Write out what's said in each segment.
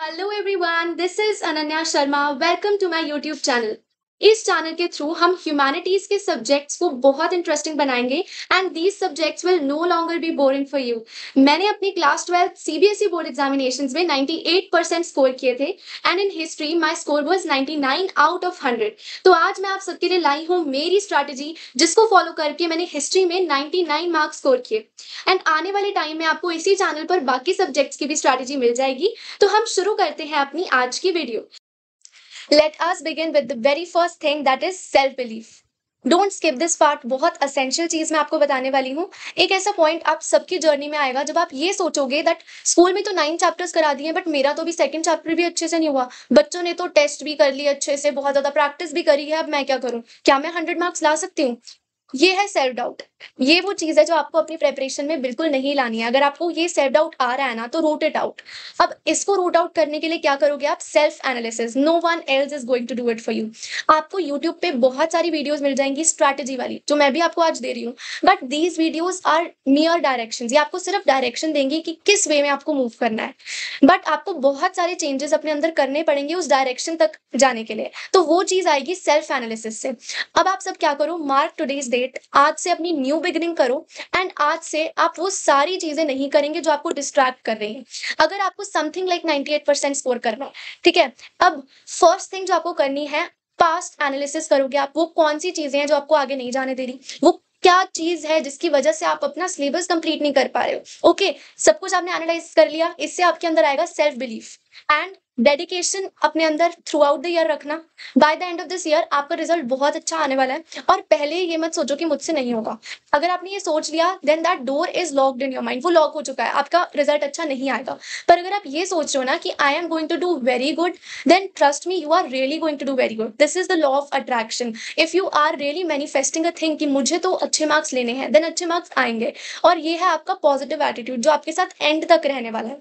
Hello everyone, this is Ananya Sharma. Welcome to my YouTube channel. इस channel के through हम humanities के सब्जेक्ट्स को बहुत इंटरेस्टिंग बनाएंगे and these subjects will no longer be boring for you. मैंने अपनी क्लास 12 सीबीएसई बोर्ड एग्जामिनेशंस में 98% स्कोर किए थे and in history my score was 99 out of 100। तो आज मैं आप सबके लिए लाई हूँ मेरी स्ट्रैटेजी, जिसको फॉलो करके मैंने हिस्ट्री में 99 मार्क्स स्कोर किए एंड आने वाले टाइम में आपको इसी चैनल पर बाकी सब्जेक्ट्स की भी स्ट्रैटेजी मिल जाएगी। तो हम शुरू करते हैं अपनी आज की video. Let us begin with the very first thing, that is self belief. Don't skip this part, बहुत असेंशियल चीज मैं आपको बताने वाली हूँ। एक ऐसा पॉइंट आप सबकी जर्नी में आएगा जब आप ये सोचोगे दैट स्कूल में तो 9 चैप्टर्स करा दिए बट मेरा तो भी सेकंड चैप्टर भी अच्छे से नहीं हुआ, बच्चों ने तो टेस्ट भी कर लिए अच्छे से, बहुत ज्यादा प्रैक्टिस भी करी है, अब मैं क्या करूँ, क्या मैं 100 मार्क्स ला सकती हूँ? ये है सेल्फ डाउट। ये वो चीज है जो आपको अपनी प्रेपरेशन में बिल्कुल नहीं लानी है। अगर आपको ये सेल्फ डाउट आ रहा है ना, तो रूट इट आउट। अब इसको रूट आउट करने के लिए क्या करोगे आप? Self analysis. No one else is going to do it for you. आपको यूट्यूब पे बहुत सारी वीडियोस मिल जाएंगी स्ट्रैटेजी वाली, जो मैं भी आपको आज दे रही हूँ, but these videos are mere direction. ये आपको सिर्फ डायरेक्शन देंगी कि किस वे में आपको मूव करना है, बट आपको बहुत सारे चेंजेस अपने अंदर करने पड़ेंगे उस डायरेक्शन तक जाने के लिए। तो वो चीज आएगी सेल्फ एनालिसिस से। अब आप सब क्या करो, मार्क टुडेज डेट, आज से अपनी न्यू बिगिनिंग करो एंड आज से आप वो सारी चीजें नहीं करेंगे जो आपको डिस्ट्रैक्ट कर रही हैं। अगर आपको समथिंग लाइक 98% स्कोर करना है, ठीक है, अब फर्स्ट थिंग जो आपको करनी है, पास्ट एनालिसिस करोगे आप। वो कौन सी चीजें हैं जो आपको आगे नहीं जाने दे रही, वो क्या चीज है जिसकी वजह से आप अपना सिलेबस कंप्लीट नहीं कर पा रहे हो। ओके, सब कुछ आपने एनालाइज कर लिया, इससे आपके अंदर आएगा सेल्फ बिलीफ एंड डेडिकेशन अपने अंदर थ्रू आउट द ईयर रखना। By the end of this year आपका रिजल्ट बहुत अच्छा आने वाला है। और पहले ये मत सोचो कि मुझसे नहीं होगा। अगर आपने ये सोच लिया, then that door is locked in your mind. वो लॉक हो चुका है, आपका रिजल्ट अच्छा नहीं आएगा। पर अगर आप ये सोच रहे हो ना कि I am going to do very good, then trust me, you are really going to do very good. This is the law of attraction. If you are really manifesting a thing कि मुझे तो अच्छे marks लेने हैं, then अच्छे marks आएंगे। और ये है आपका पॉजिटिव एटीट्यूड जो आपके साथ एंड तक रहने वाला है।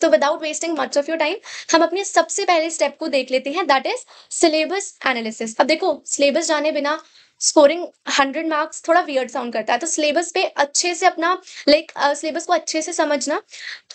तो without wasting much of your time, हम अपने सबसे पहले स्टेप को देख लेते हैं, दैट इज सिलेबस एनालिसिस। अब देखो, सिलेबस जाने बिना स्कोरिंग 100 मार्क्स थोड़ा वियर्ड साउंड करता है, तो सिलेबस पे अच्छे से अपना सिलेबस को अच्छे से समझना।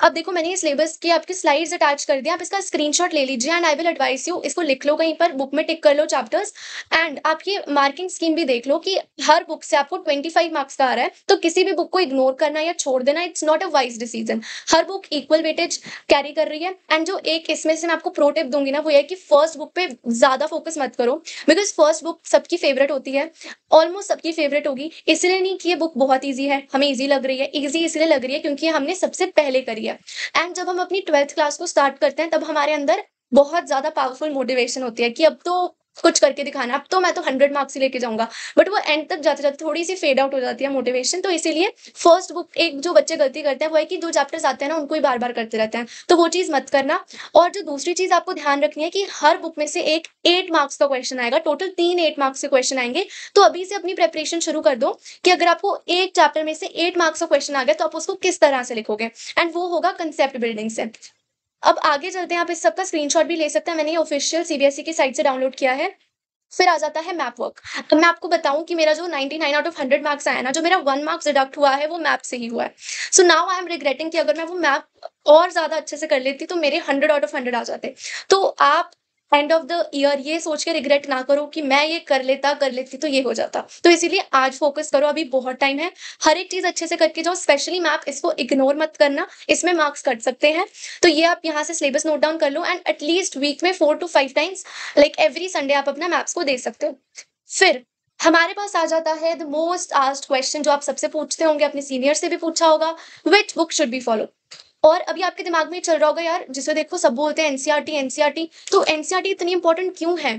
अब देखो, मैंने ये सिलेबस की आपकी स्लाइड्स अटैच कर दिया, आप इसका स्क्रीनशॉट ले लीजिए and I will advice you, इसको लिख लो कहीं पर, बुक में टिक कर लो चैप्टर्स। एंड आप ये मार्किंग स्कीम भी देख लो कि हर बुक से आपको 25 मार्क्स का आ रहा है, तो किसी भी बुक को इग्नोर करना या छोड़ देना, it's not a wise decision. Her book equal weightage carry कर रही है। एंड जो एक इसमें से मैं आपको प्रो टिप दूंगी ना, वो ये कि फर्स्ट बुक पे ज्यादा फोकस मत करो, बिकॉज फर्स्ट बुक सबकी फेवरेट होती है, ऑलमोस्ट सबकी फेवरेट होगी। इसलिए नहीं कि ये बुक बहुत ईजी है, हमें ईजी लग रही है, ईजी इसलिए लग रही है क्योंकि हमने सबसे पहले करी है। एंड जब हम अपनी 12th क्लास को स्टार्ट करते हैं, तब हमारे अंदर बहुत ज्यादा पावरफुल मोटिवेशन होती है कि अब तो कुछ करके दिखाना, अब तो मैं तो 100 मार्क्स ही लेके जाऊंगा। बट वो एंड तक जाते जाते थोड़ी सी फेड आउट हो जाती है मोटिवेशन। तो इसीलिए फर्स्ट बुक, एक जो बच्चे गलती करते हैं वो है कि जो चैप्टर्स आते हैं ना, उनको ही बार बार करते रहते हैं, तो वो चीज मत करना। और जो दूसरी चीज आपको ध्यान रखनी है कि हर बुक में से एक 8 मार्क्स का क्वेश्चन आएगा, टोटल 3 8 मार्क्स के क्वेश्चन आएंगे। तो अभी से अपनी प्रेपरेशन शुरू कर दो कि अगर आपको एक चैप्टर में से 8 मार्क्स का क्वेश्चन आ गया, तो आप उसको किस तरह से लिखोगे, एंड वो होगा कंसेप्ट बिल्डिंग से। अब आगे चलते हैं, आप इस सबका स्क्रीनशॉट भी ले सकते हैं, मैंने ये ऑफिशियल सीबीएसई की साइट से डाउनलोड किया है। फिर आ जाता है मैप वर्क। अब मैं आपको बताऊं कि मेरा जो 99 आउट ऑफ 100 मार्क्स आया ना, जो मेरा 1 मार्क्स डिडक्ट हुआ है, वो मैप से ही हुआ है। So now I am regretting कि अगर मैं वो मैप और ज्यादा अच्छे से कर लेती तो मेरे 100 आउट ऑफ 100 आ जाते। तो आप एंड ऑफ द ईयर ये सोच के रिग्रेट ना करो कि मैं ये कर लेती तो ये हो जाता। तो इसीलिए आज फोकस करो, अभी बहुत टाइम है, हर एक चीज अच्छे से करके जाओ, स्पेशली मैप, इसको इग्नोर मत करना, इसमें मार्क्स कट सकते हैं। तो ये आप यहाँ से सिलेबस नोट डाउन कर लो एंड एटलीस्ट वीक में 4 to 5 times, like every Sunday, आप अपना मैप्स को दे सकते हो। फिर हमारे पास आ जाता है द मोस्ट आस्क्ड क्वेश्चन, जो आप सबसे पूछते होंगे, अपने सीनियर से भी पूछा होगा, which book should be follow. और अभी आपके दिमाग में चल रहा होगा, यार जिसे देखो सब बोलते हैं एनसीईआरटी एनसीईआरटी, तो एनसीईआरटी इतनी इंपॉर्टेंट क्यों है?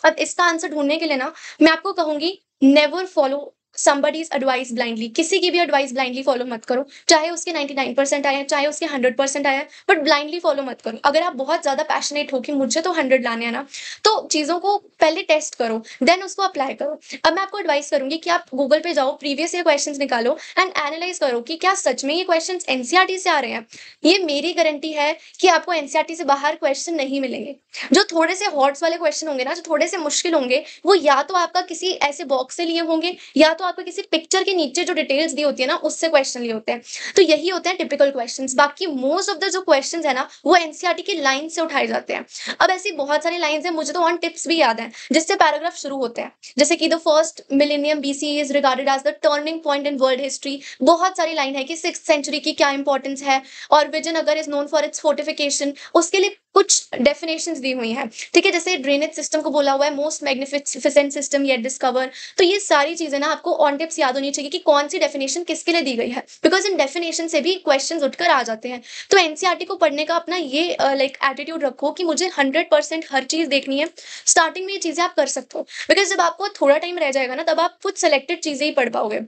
अब इसका आंसर ढूंढने के लिए ना, मैं आपको कहूंगी, never follow somebody's advice blindly। किसी की भी एडवाइस ब्लाइंडली फॉलो मत करो, चाहे उसके 99% आए, चाहे उसके 100% आए, बट ब्लाइंडली फॉलो मत करो। अगर आप बहुत ज्यादा पैशनेट हो कि मुझे तो 100 लाने हैं ना, तो चीजों को पहले टेस्ट करो, देन उसको अप्लाई करो। अब मैं आपको एडवाइस करूंगी कि आप गूगल पे जाओ, प्रीवियस ईयर क्वेश्चंस निकालो एंड एनालाइज करो कि क्या सच में ये क्वेश्चंस एनसीईआरटी से आ रहे हैं। ये मेरी गारंटी है कि आपको एनसीईआरटी से बाहर क्वेश्चन नहीं मिलेंगे। जो थोड़े से हॉट्स वाले क्वेश्चन होंगे ना, जो थोड़े से मुश्किल होंगे, वो या तो आपका किसी ऐसे बॉक्स से लिए होंगे, या तो आपको किसी पिक्चर के नीचे जो डिटेल्स दी होती है ना, उससे क्वेश्चन लिए होते हैं। तो यही होते हैं टिपिकल क्वेश्चंस। बाकी मोस्ट ऑफ द जो क्वेश्चंस है ना, वो एनसीईआरटी की लाइन से उठाए जाते हैं। अब ऐसी बहुत सारी लाइंस हैं, मुझे तो ऑन टिप्स भी याद हैं, जिससे पैराग्राफ शुरू होते हैं। जैसे कि the first millennium BC is regarded as the turning point in world history. बहुत सारी लाइन है कि 6th सेंचुरी की क्या इंपॉर्टेंस है, और Vijayanagara is known for its fortification, उसके लिए कुछ डेफिनेशंस दी हुई हैं। ठीक है, जैसे ड्रेनेज सिस्टम को बोला हुआ है most magnificent system yet discover. तो ये सारी चीजें ना आपको ऑन टिप्स याद होनी चाहिए कि कौन सी डेफिनेशन किसके लिए दी गई है, बिकॉज इन डेफिनेशन से भी क्वेश्चन उठकर आ जाते हैं। तो एनसीईआरटी को पढ़ने का अपना ये लाइक एटीट्यूड रखो कि मुझे 100% हर चीज देखनी है। स्टार्टिंग में ये चीजें आप कर सकते हो, बिकॉज जब आपको थोड़ा टाइम रह जाएगा ना, तब आप कुछ सेलेक्टेड चीजें ही पढ़ पाओगे,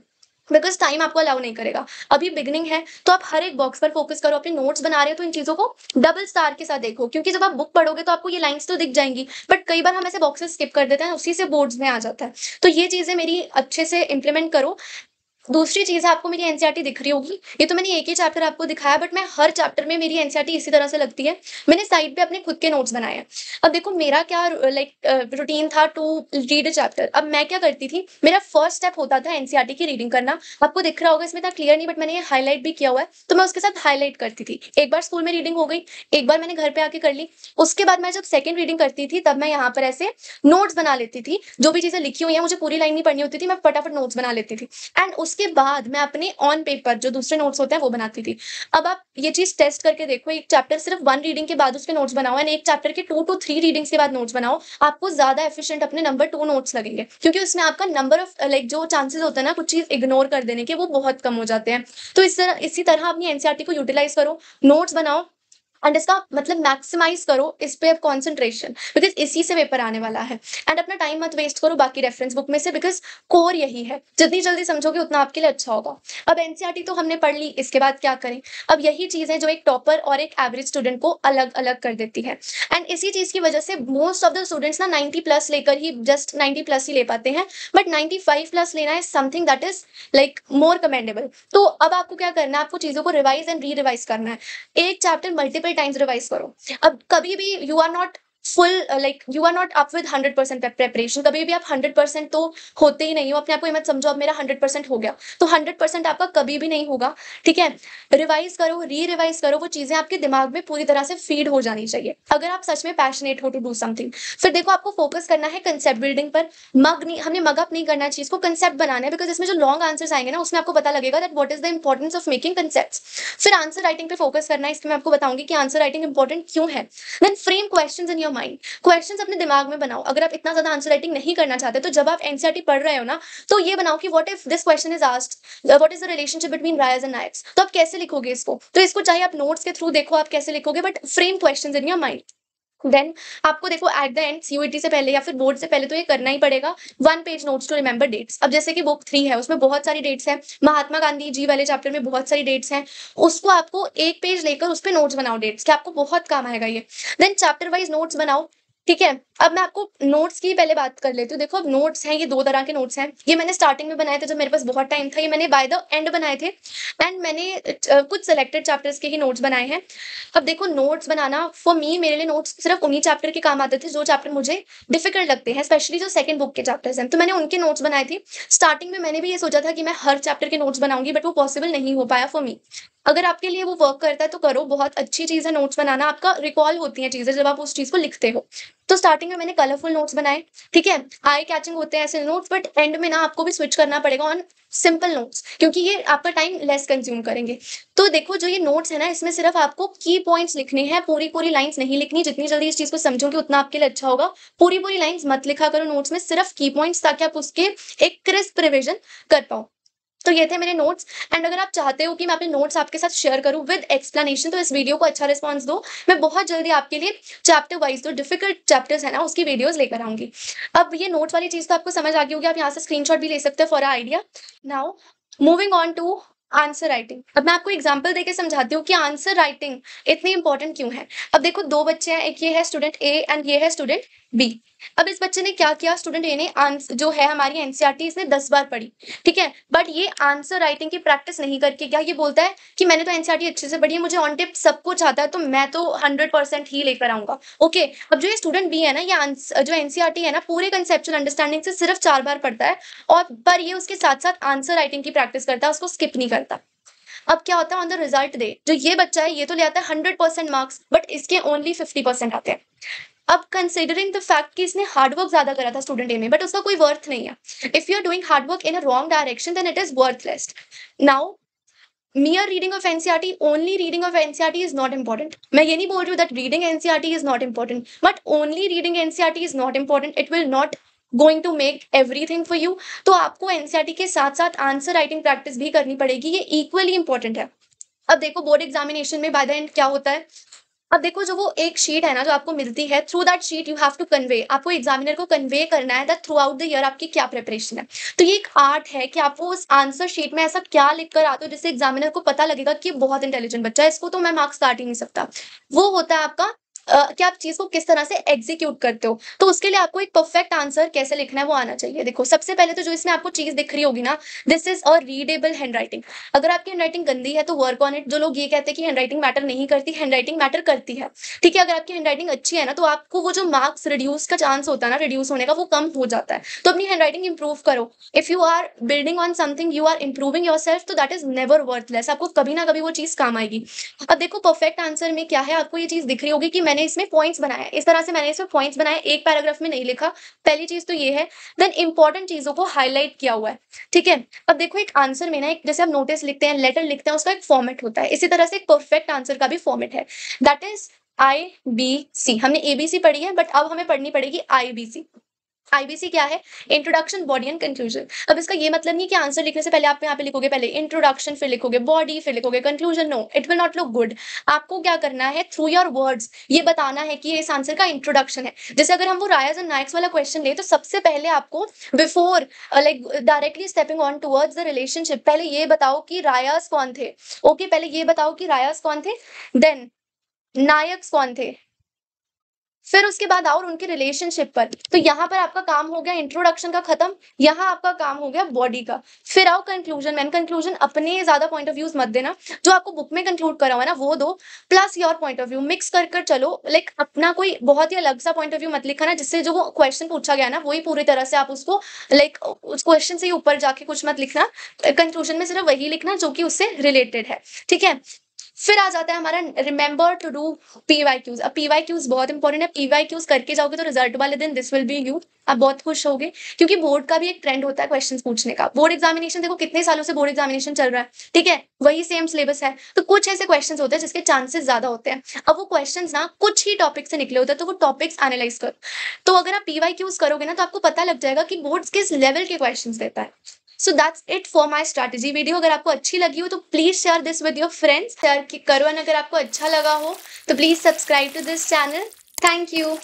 बिकॉज टाइम आपको अलाउ नहीं करेगा। अभी बिगनिंग है, तो आप हर एक बॉक्स पर फोकस करो। अपने नोट्स बना रहे हो तो इन चीजों को डबल स्टार के साथ देखो, क्योंकि जब आप बुक पढ़ोगे तो आपको ये लाइंस तो दिख जाएंगी, बट कई बार हम ऐसे बॉक्सेस स्किप कर देते हैं, उसी से बोर्ड्स में आ जाता है। तो ये चीजें मेरी अच्छे से इंप्लीमेंट करो। दूसरी चीज़ है, आपको मेरी एनसीईआरटी दिख रही होगी। ये तो मैंने एक ही चैप्टर आपको दिखाया, बट मैं हर चैप्टर में मेरी एनसीईआरटी इसी तरह से लगती है। मैंने साइड पे अपने खुद के नोट्स बनाए हैं। अब देखो मेरा क्या लाइक रूटीन था टू रीड अ चैप्टर। अब मैं क्या करती थी, मेरा फर्स्ट स्टेप होता था एनसीईआरटी की रीडिंग करना। आपको दिख रहा होगा, इसमें इतना क्लियर नहीं, बट मैंने ये हाईलाइट भी किया हुआ है, तो मैं उसके साथ हाईलाइट करती थी। एक बार स्कूल में रीडिंग हो गई, एक बार मैंने घर पे आके कर ली। उसके बाद मैं जब सेकंड रीडिंग करती थी, तब मैं यहाँ पर ऐसे नोट्स बना लेती थी। जो भी चीजें लिखी हुई है, मुझे पूरी लाइन नहीं पढ़नी होती थी, मैं फटाफट नोट्स बना लेती थी। एंड उसके बाद मैं अपने ऑन पेपर जो दूसरे नोट्स होते हैं वो बनाती थी। अब आप ये चीज टेस्ट करके देखो, एक चैप्टर सिर्फ 1 रीडिंग के बाद उसके नोट्स बनाओ, एंड एक चैप्टर के 2 to 3 रीडिंग्स के बाद नोट्स बनाओ। आपको ज्यादा एफिशिएंट अपने नंबर 2 नोट्स लगेंगे, क्योंकि उसमें आपका नंबर ऑफ लाइक जो चांसेस होता है ना कुछ चीज इग्नोर कर देने के, वो बहुत कम हो जाते हैं। तो इसी तरह अपनी एनसीईआरटी को यूटिलाइज करो, नोट्स बनाओ, एंड इसका मतलब मैक्सिमाइज करो इस पे कॉन्सेंट्रेशन, बिकॉज इसी से पेपर आने वाला है। एंड अपना टाइम मत वेस्ट करो बाकी रेफरेंस बुक में से, बिकॉज कोर यही है, जितनी जल्दी समझोगे उतना आपके लिए अच्छा होगा। अब एनसीईआरटी तो हमने पढ़ ली, इसके बाद क्या करें? अब यही चीज है जो एक टॉपर और एक एवरेज स्टूडेंट को अलग अलग कर देती है। एंड इसी चीज की वजह से मोस्ट ऑफ द स्टूडेंट्स ना 90+ लेकर ही जस्ट 90+ ही ले पाते हैं, बट 95+ लेना is something that is like more commendable. तो अब आपको क्या करना है, आपको चीजों को रिवाइज एंड री रिवाइज करना है। एक चैप्टर मल्टीपल टाइम्स रिवाइज करो। अब कभी भी you are not full like you are not up with 100% preparation. कभी भी आप 100% तो होते ही नहीं हो। अपने आप को ये मत समझो अब मेरा 100% हो गया, तो 100% आपका कभी भी नहीं होगा। ठीक है, रिवाइज करो, री रिवाइज करो, वो चीजें आपके दिमाग में पूरी तरह से फीड हो जानी चाहिए, अगर आप सच में पैशनेट हो टू डू समथिंग। फिर देखो आपको फोकस करना है कंसेप्ट बिल्डिंग पर। हमने मग अप नहीं करना है चीज को, कंसेप्ट बनाना है, बिकॉज इसमें जो लॉन्ग आंसर्स आएंगे ना, उसमें आपको पता लगेगा that what is the importance of making concepts. फिर आंसर राइटिंग पे फोकस करना है, इसमें मैं आपको बताऊंगी कि आंसर राइटिंग इंपॉर्टेंट क्यों है। Then frame questions in your mind, questions अपने दिमाग में बनाओ। अगर आप इतना ज्यादा आंसर राइटिंग नहीं करना चाहते, तो जब आप एनसीईआरटी पढ़ रहे हो ना, तो ये बनाओ कि what if this question is asked, what is the relationship between ryots and nayaks. तो आप कैसे लिखोगे इसको? तो इसको चाहे आप नोट्स के थ्रू देखो आप कैसे लिखोगे, but frame questions in your mind. Then आपको देखो एट द एंड सीयूईटी से पहले या फिर बोर्ड से पहले तो ये करना ही पड़ेगा, 1 page notes to remember dates. अब जैसे कि बुक 3 है, उसमें बहुत सारी डेट्स हैं, महात्मा गांधी जी वाले चैप्टर में बहुत सारी डेट्स हैं, उसको आपको 1 पेज लेकर उस पर नोट्स बनाओ डेट्स के, आपको बहुत काम आएगा ये। देन चैप्टर वाइज नोट्स बनाओ। ठीक है, अब मैं आपको नोट्स की पहले बात कर लेती हूँ। देखो अब नोट्स हैं, ये 2 तरह के नोट्स हैं। ये मैंने स्टार्टिंग में बनाए थे जब मेरे पास बहुत टाइम था, ये मैंने बाय द एंड बनाए थे, एंड मैंने कुछ सेलेक्टेड चैप्टर्स के ही नोट्स बनाए हैं। अब देखो नोट्स बनाना फॉर मी, मेरे लिए नोट्स सिर्फ उन्हीं चैप्टर के काम आते थे जो चैप्टर मुझे डिफिकल्ट लगते हैं, स्पेशली जो सेकंड बुक के चैप्टर्स हैं, तो मैंने उनके नोट्स बनाए थे। स्टार्टिंग में मैंने भी ये सोचा था कि मैं हर चैप्टर के नोट्स बनाऊंगी, बट वो पॉसिबल नहीं हो पाया फॉर मी। अगर आपके लिए वो वर्क करता है तो करो, बहुत अच्छी चीज है नोट्स बनाना, आपका रिकॉल होती है चीजें जब आप उस चीज को लिखते हो। तो स्टार्टिंग में मैंने कलरफुल नोट्स बनाए, ठीक है, आई कैचिंग होते हैं ऐसे नोट्स, बट एंड में ना आपको भी स्विच करना पड़ेगा ऑन सिंपल नोट्स, क्योंकि ये आपका टाइम लेस कंज्यूम करेंगे। तो देखो जो ये नोट्स है ना, इसमें सिर्फ आपको की पॉइंट्स लिखने हैं, पूरी पूरी लाइंस नहीं लिखनी। जितनी जल्दी इस चीज को समझोगे उतना आपके लिए अच्छा होगा। पूरी पूरी लाइंस मत लिखा करो नोट्स में, सिर्फ की पॉइंट्स, ताकि आप उसके एक क्रिस्प रिविजन कर पाओ। तो ये थे मेरे नोट्स। एंड अगर आप चाहते हो कि मैं अपने नोट्स आपके साथ शेयर करूं विद एक्सप्लेनेशन, तो इस वीडियो को अच्छा रिस्पांस दो। मैं बहुत जल्दी आपके लिए चैप्टर वाइज जो डिफिकल्ट चैप्टर्स है ना, उसकी वीडियोस लेकर आऊंगी। अब ये नोट्स वाली चीज तो आपको समझ आ गई होगी, आप यहाँ से स्क्रीनशॉट भी ले सकते हैं for idea. Now moving on to answer writing. अब मैं आपको एग्जांपल देके समझाती हूँ कि आंसर राइटिंग इतनी इंपॉर्टेंट क्यों है। अब देखो 2 बच्चे हैं, एक ये है स्टूडेंट ए एंड ये है स्टूडेंट बी। अब इस बच्चे ने क्या किया, स्टूडेंट ए ने जो है हमारी एनसीईआरटी इसने 10 बार पढ़ी, ठीक है, बट ये आंसर राइटिंग की प्रैक्टिस नहीं करके क्या ये बोलता है कि मैंने तो एनसीईआरटी अच्छे से पढ़ी है, मुझे ऑन टिप सब कुछ आता है, तो मैं तो 100% ही लेकर आऊंगा। ओके, अब जो ये स्टूडेंट बी है ना, ये जो एनसीईआरटी है ना, पूरे कंसेप्चुअल अंडरस्टैंडिंग से सिर्फ 4 बार पढ़ता है, और पर ये उसके साथ साथ आंसर राइटिंग की प्रैक्टिस करता है, उसको स्किप नहीं करता। अब क्या होता है ऑन द रिजल्ट डे, जो ये बच्चा है ये तो ले आता है 100% मार्क्स, बट इसके ओनली 50% आते हैं। अब कंसिडरिंग द फैक्ट कि इसने हार्डवर्क ज्यादा करा था स्टूडेंट ए में, बट उसका कोई वर्थ नहीं है। If you are doing hard work in a wrong direction then it is worthless. Now mere reading of NCERT, only reading of NCERT is not important. मैं ये नहीं बोल रही हूँ that reading NCERT is not important, but only reading NCERT is not important. It will not going to make everything for you. तो आपको NCERT के साथ साथ आंसर राइटिंग प्रैक्टिस भी करनी पड़ेगी, ये इक्वली इंपॉर्टेंट है। अब देखो बोर्ड एग्जामिनेशन में बाय द एंड क्या होता है, अब देखो जो वो एक शीट है ना जो आपको मिलती है, through that sheet you have to convey, आपको एग्जामिनर को कन्वे करना है that throughout the year आपकी क्या प्रिपरेशन है। तो ये एक आर्ट है कि आपको उस आंसर शीट में ऐसा क्या लिख कर आते हो जिससे एग्जामिनर को पता लगेगा कि बहुत इंटेलिजेंट बच्चा है, इसको तो मैं मार्क्स काट ही नहीं सकता। वो होता है आपका कि आप चीज को किस तरह से एग्जीक्यूट करते हो। तो उसके लिए आपको एक परफेक्ट आंसर कैसे लिखना है वो आना चाहिए। देखो सबसे पहले तो जो इसमें आपको चीज दिख रही होगी ना, this is a readable handwriting. अगर आपकी हैंडराइटिंग गंदी है तो वर्क ऑन इट। जो लोग ये कहते हैं कि हैंडराइटिंग मैटर नहीं करती, हैंडराइटिंग मैटर करती है, ठीक है। अगर आपकी हैंडराइटिंग अच्छी है ना तो आपको वो जो मार्क्स रिड्यूस का चांस होता है ना, रिड्यूस होने का, वो कम हो जाता है। तो अपनी हैंडराइटिंग इंप्रूव करो। If you are building on something, you are improving yourself, तो दैट इज नेवर वर्थलेस। आपको कभी ना कभी वो चीज काम आएगी। अब देखो परफेक्ट आंसर में क्या है, आपको ये चीज दिख रही होगी कि मैंने इसमें पॉइंट्स बनाए, इस तरह से मैंने इसमें पॉइंट्स बनाए, एक पैराग्राफ में नहीं लिखा। पहली चीज तो ये है। देन इंपॉर्टेंट चीजों को हाईलाइट किया हुआ है, ठीक है। अब देखो एक आंसर में ना, एक जैसे हम नोटिस लिखते हैं, लेटर लिखते हैं, उसका एक फॉर्मेट होता है। इसी तरह से एक परफेक्ट आंसर का भी फॉर्मेट है, दैट इज IBC। हमने ABC पढ़ी है, बट अब हमें पढ़नी पड़ेगी IBC। IBC क्या है, इंट्रोडक्शन, बॉडी एंड कंक्लूजन। अब इसका ये मतलब नहीं कि आंसर लिखने से पहले आप यहाँ पे लिखोगे पहले इंट्रोडक्शन, फिर लिखोगे बॉडी, फिर लिखोगे conclusion. No, it will not look good. आपको क्या करना है, थ्रू योर वर्ड्स ये बताना है कि ये इस आंसर का इंट्रोडक्शन है। जैसे अगर हम वो रायस एंड नायक्स वाला क्वेश्चन ले, तो सबसे पहले आपको before like directly stepping on towards the relationship, पहले ये बताओ कि रायस कौन थे। ओके, पहले ये बताओ कि रायस कौन थे, देन नायक्स कौन थे, फिर उसके बाद आओ उनके रिलेशनशिप पर। तो यहाँ पर आपका काम हो गया इंट्रोडक्शन का खत्म, यहाँ आपका काम हो गया बॉडी का। फिर आओ कंक्लूजन। मैन कंक्लूजन अपने ज्यादा पॉइंट ऑफ व्यूज मत देना, जो आपको बुक में कंक्लूड करा हुआ है ना वो दो, plus your point of view mix कर कर चलो। लाइक अपना कोई बहुत ही अलग सा पॉइंट ऑफ व्यू मत लिखा ना, जिससे जो वो क्वेश्चन पूछा गया ना वही पूरी तरह से आप उसको लाइक उस क्वेश्चन से ही ऊपर जाके कुछ मत लिखना। कंक्लूजन में सिर्फ वही लिखना जो कि उससे रिलेटेड है, ठीक है। फिर आ जाता है हमारा रिमेंबर टू डू PYQs। अब PYQs बहुत इंपॉर्टेंट है। PYQs करके जाओगे तो रिजल्ट वाले दिन दिस विल बी यू, आप बहुत खुश होगे, क्योंकि बोर्ड का भी एक ट्रेंड होता है क्वेश्चंस पूछने का। बोर्ड एग्जामिनेशन देखो कितने सालों से बोर्ड एग्जामिनेशन चल रहा है, ठीक है, वही सेम सिलेबस है। तो कुछ ऐसे क्वेश्चंस होते हैं जिसके चांसेस ज्यादा होते हैं। अब वो क्वेश्चंस ना कुछ ही टॉपिक से निकले होते हैं, तो वो टॉपिक्स एनालाइज करो। तो अगर आप PYQs करोगे ना तो आपको पता लग जाएगा कि बोर्ड किस लेवल के क्वेश्चंस देता है। So that's it for my strategy video. अगर आपको अच्छी लगी हो तो please share this with your friends, share करो। एंड अगर आपको अच्छा लगा हो तो please subscribe to this channel. Thank you.